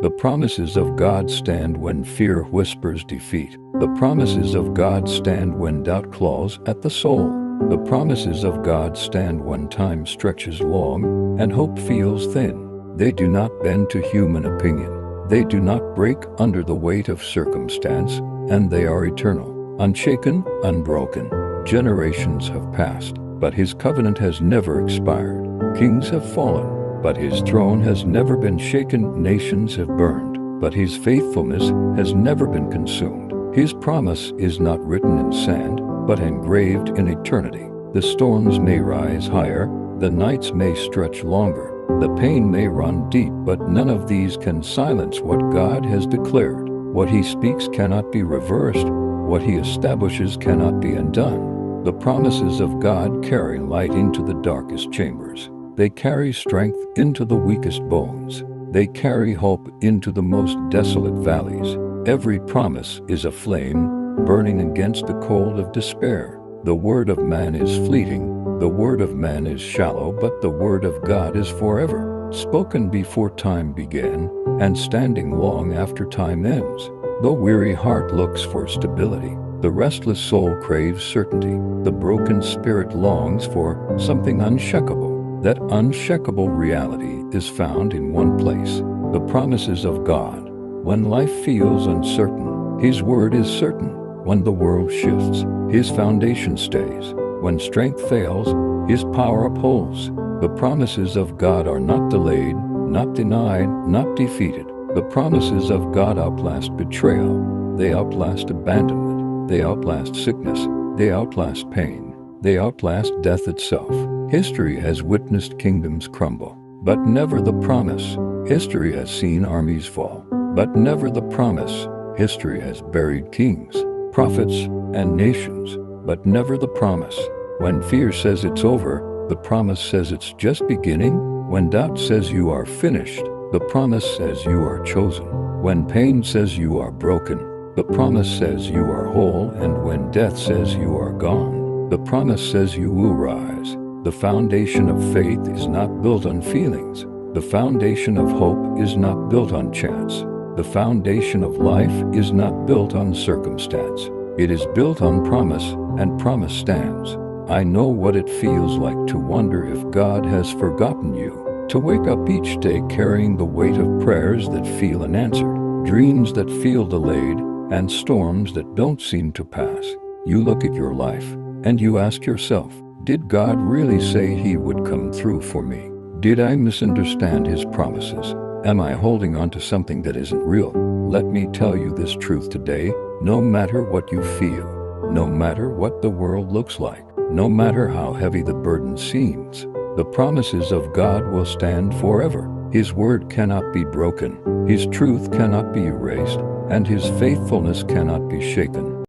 The promises of God stand when fear whispers defeat. The promises of God stand when doubt claws at the soul. The promises of God stand when time stretches long and hope feels thin. They do not bend to human opinion. They do not break under the weight of circumstance, and they are eternal, unshaken, unbroken. Generations have passed, but his covenant has never expired. Kings have fallen, but his throne has never been shaken. Nations have burned, but his faithfulness has never been consumed. His promise is not written in sand, but engraved in eternity. The storms may rise higher, the nights may stretch longer, the pain may run deep, but none of these can silence what God has declared. What he speaks cannot be reversed. What he establishes cannot be undone. The promises of God carry light into the darkest chambers. They carry strength into the weakest bones. They carry hope into the most desolate valleys. Every promise is a flame burning against the cold of despair. The word of man is fleeting. The word of man is shallow, but the word of God is forever, spoken before time began, and standing long after time ends. The weary heart looks for stability. The restless soul craves certainty. The broken spirit longs for something unshakable. That unshakable reality is found in one place: the promises of God. When life feels uncertain, his word is certain. When the world shifts, his foundation stays. When strength fails, his power upholds. The promises of God are not delayed, not denied, not defeated. The promises of God outlast betrayal. They outlast abandonment. They outlast sickness. They outlast pain. They outlast death itself. History has witnessed kingdoms crumble, but never the promise. History has seen armies fall, but never the promise. History has buried kings, prophets, and nations, but never the promise. When fear says it's over, the promise says it's just beginning. When doubt says you are finished, the promise says you are chosen. When pain says you are broken, the promise says you are whole. And when death says you are gone, the promise says you will rise. The foundation of faith is not built on feelings. The foundation of hope is not built on chance. The foundation of life is not built on circumstance. It is built on promise, and promise stands. I know what it feels like to wonder if God has forgotten you, to wake up each day carrying the weight of prayers that feel unanswered, dreams that feel delayed, and storms that don't seem to pass. You look at your life, and you ask yourself, did God really say he would come through for me? Did I misunderstand his promises? Am I holding on to something that isn't real? Let me tell you this truth today: no matter what you feel, no matter what the world looks like, no matter how heavy the burden seems, the promises of God will stand forever. His word cannot be broken, his truth cannot be erased, and his faithfulness cannot be shaken.